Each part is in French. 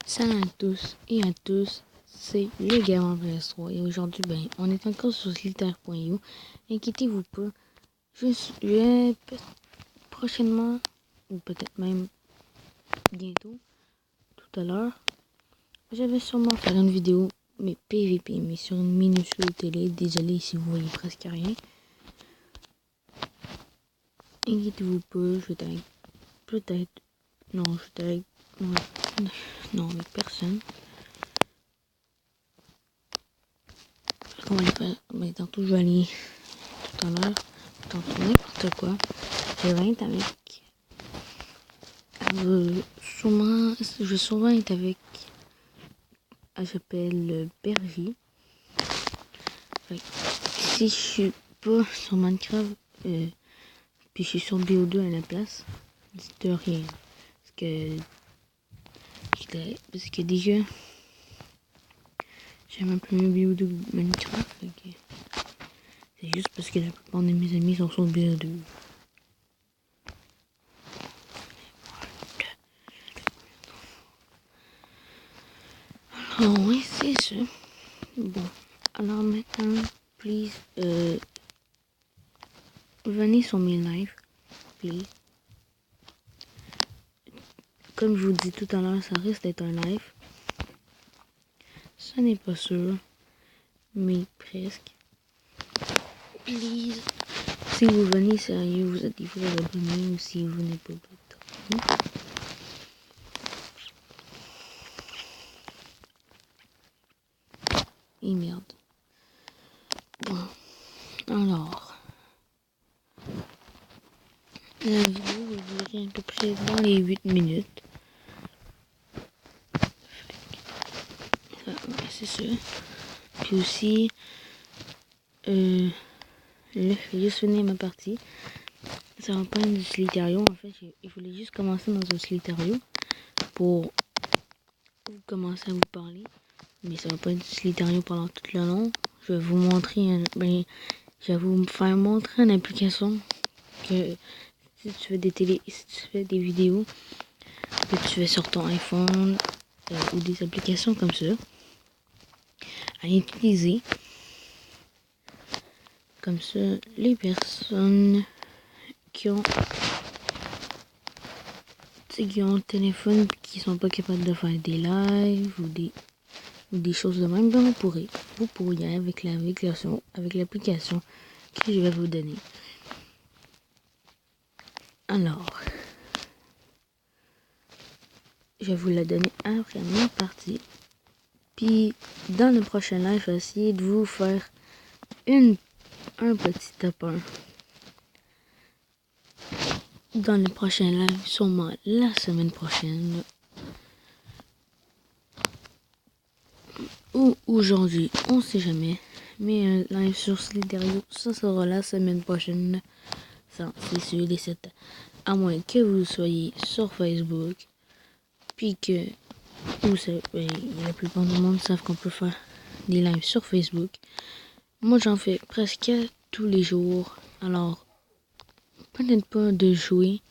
Salut à tous et à tous, c'est le Gamer PS3 et aujourd'hui, on est encore sur slither.io. Inquiétez-vous pas, je vais prochainement, ou peut-être même bientôt, tout à l'heure, je vais sûrement faire une vidéo, mais PVP, mais sur une minuscule télé. Désolé si vous voyez presque rien. Inquiétez-vous pas, je vais avec, peut-être, non, je vais avec, non, avec personne. On va aller faire, tantôt je vais aller, tout à l'heure, tantôt n'importe quoi. Je vais être avec, je vais souvent être avec, elle s'appelle Berger. Si je suis pas sur Minecraft, puis je suis sur BO2 à la place, dites rien. Parce que déjà, j'aime un peu mieux BO2 que Minecraft. C'est juste parce que la plupart de mes amis sont sur BO2. Alors oui, c'est ça. Bon, alors maintenant, please, venez sur mes lives, please. Comme je vous dis tout à l'heure, ça risque d'être un live. Ce n'est pas sûr, mais presque. Please. Si vous venez sérieux, vous êtes des vrais abonnés, ou si vous n'êtes pas abonnés. Et merde. Bon, alors. La vidéo va durer à peu près dans les 8 minutes. C'est ça. Puis aussi, là, je vais juste finir ma partie. Ça va pas être du Slither.io. En fait, il voulait juste commencer dans un Slither.io pour commencer à vous parler. Mais ça va pas être du Slither.io pendant tout le long. Je vais vous montrer, je vais vous faire montrer une application que si tu fais si tu fais des vidéos que tu fais sur ton iPhone ou des applications comme ça, à utiliser. Comme ça, les personnes qui ont le téléphone qui sont pas capables de faire des lives ou des choses de même, vous pourriez avec l'application que je vais vous donner. Alors, je vais vous la donner après ma partie. Puis, dans le prochain live, je vais essayer de vous faire un petit top 1. Dans le prochain live, sûrement la semaine prochaine. Ou aujourd'hui, on sait jamais. Mais un live sur Slither.io, ça sera la semaine prochaine. Ça, c'est sûr et certain. À moins que vous soyez sur Facebook. Puis que vous savez, la plupart du monde savent qu'on peut faire des lives sur Facebook. Moi, j'en fais presque tous les jours. Alors, peut-être pas de jouer.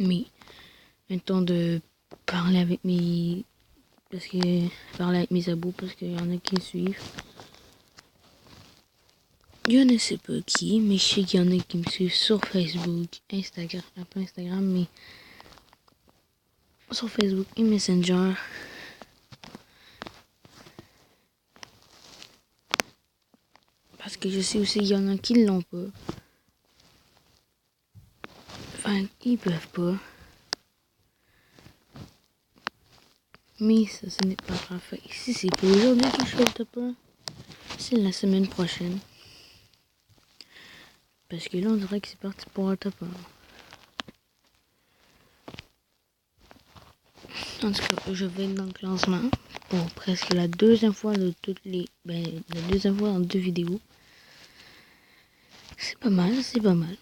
Mais, mettons de parler avec mes... parler avec mes abos parce qu'il y en a qui me suivent. Je ne sais pas qui, mais je sais qu'il y en a qui me suivent sur Facebook, Instagram, pas Instagram, mais sur Facebook et Messenger. Parce que je sais aussi qu'il y en a qui ne l'ont pas. Enfin, ils peuvent pas. Mais ça, ce n'est pas grave. Si c'est pour aujourd'hui que je fais le top 1, c'est la semaine prochaine. Parce que là, on dirait que c'est parti pour un top 1. En tout cas, je vais être dans le classement pour presque la deuxième fois de la deuxième fois en 2 vidéos. C'est pas mal, c'est pas mal.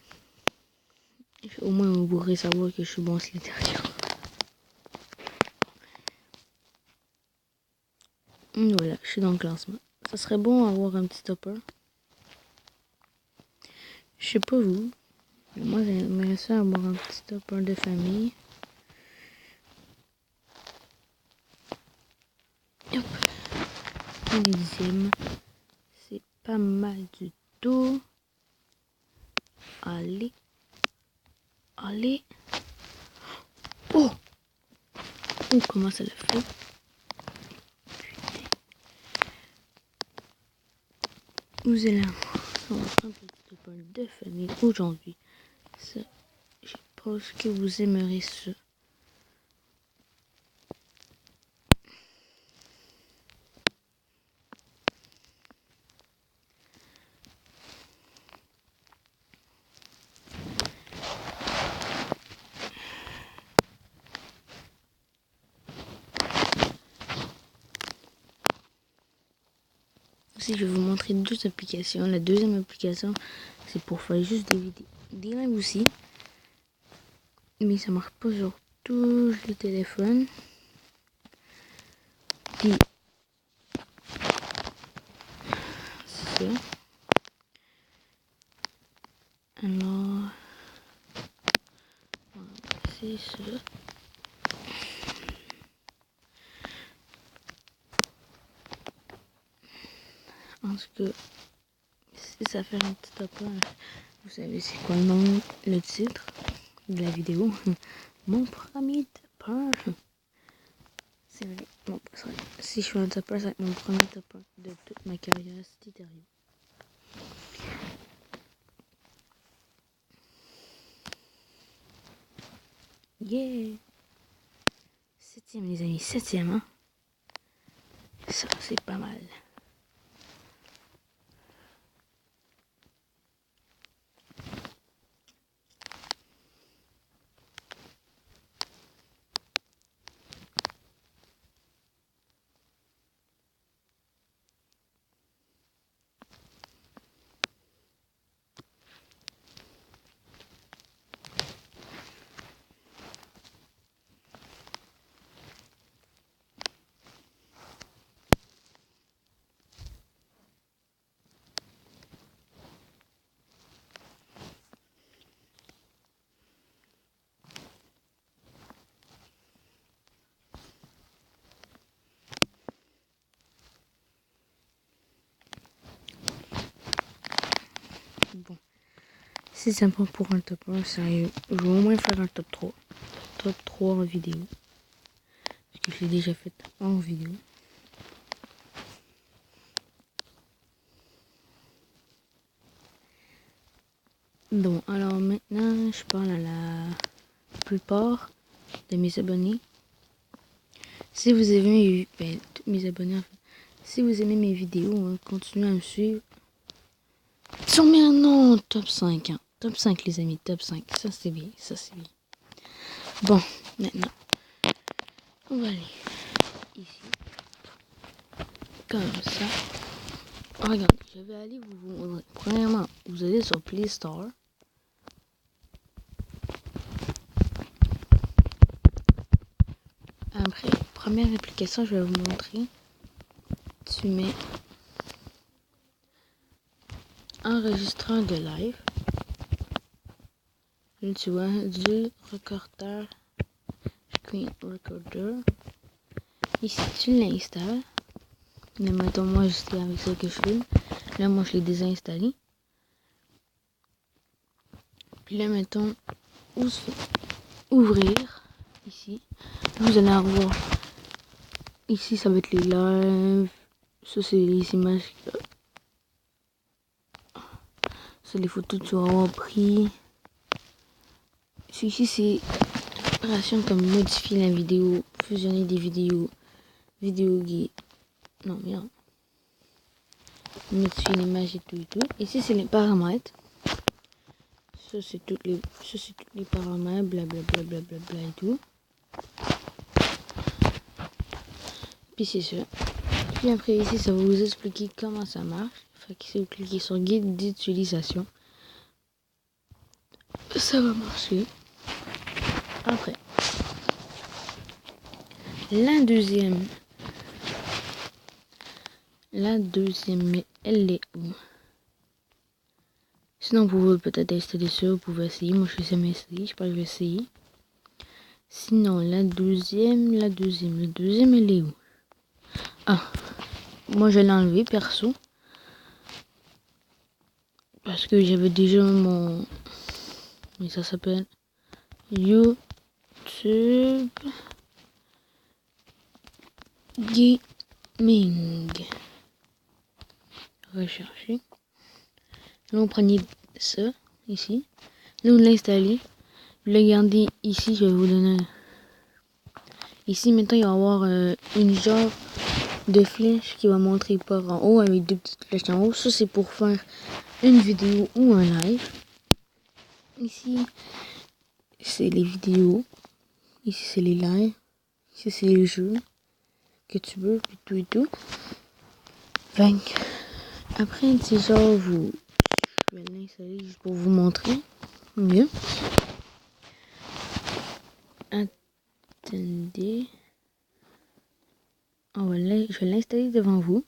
Au moins, vous pourrez savoir que je suis bon Slither. Voilà, je suis dans le classement. Ça serait bon avoir un petit topper. Je sais pas vous, mais moi j'aimerais ça avoir un petit topper de famille. 15e. C'est pas mal du tout. Allez. Allez. Oh! Oh, comment ça l'a fait? Putain. Vous allez avoir un petit peu de famille aujourd'hui. Ça, je pense que vous aimerez ça. Aussi, je vais vous montrer deux applications. La deuxième application, c'est pour faire juste des lives aussi. Mais ça marche pas sur tous les téléphones. Puis, c'est ça. Alors, c'est ça. Parce que si ça fait un petit top, vous savez c'est quoi le titre de la vidéo? Mon premier topper. C'est vrai, bon, si je suis un topper, ça va être mon premier topper de toute ma carrière Slither.io. Yeah! 7e les amis, 7e hein? Ça c'est pas mal. Bon, c'est sympa pour un top 1, sérieux. Je vais au moins faire un top 3. Top 3 en vidéo. Parce que je l'ai déjà fait en vidéo. Bon, alors maintenant, je parle à la plupart de mes abonnés. Si vous aimez mes abonnés, en fait, si vous aimez mes vidéos, hein, continuez à me suivre. Si on met un nom top 5, hein. Top 5 les amis, top 5. Ça c'est bien, ça c'est bien. Bon, maintenant, on va aller ici. Comme ça. Regardez, je vais aller vous montrer. Premièrement, vous allez sur Play Store. Après, première application, je vais vous montrer. Tu mets enregistreur de live. Là, tu vois, du recorder, screen recorder. Ici, tu l'installes. Là, mettons, moi, c'est avec ça que je filme. Là, moi, je l'ai désinstallé. Puis là, mettons, ouvrir. Ici. Vous allez avoir. Ici, ça va être les lives. Ça, c'est les images. C'est les photos que tu vas avoir pris. Ici, c'est opération comme modifier la vidéo, fusionner des vidéos, vidéo guide. Non, merde. Modifier l'image et tout et tout. Ici, c'est les paramètres. Ça, c'est toutes les paramètres, blablabla bla et tout. Puis c'est ça. Puis après, ici, ça va vous expliquer comment ça marche. Fait que si vous cliquez sur guide d'utilisation, ça va marcher. Après, la deuxième, mais elle est où? Sinon, vous pouvez peut-être installer ça, vous pouvez essayer. Moi, je vais jamais essayer, je pense que je vais essayer. Sinon, la deuxième, elle est où? Ah, moi je l'ai enlevé perso. Parce que j'avais déjà mon... Mais ça s'appelle YouTube Gaming. Rechercher. Là on prenait ça ici. Là on l'installe. Regardez ici, je vais vous donner. Ici maintenant il va y avoir une genre de flèche qui va montrer par en haut avec 2 petites flèches en haut. Ça c'est pour faire une vidéo ou un live. Ici c'est les vidéos. Ici c'est les lives. Ici c'est les jeux que tu veux, puis tout et tout. Après c'est genre je vais l'installer juste pour vous montrer mieux. Attendez. Je vais l'installer devant vous.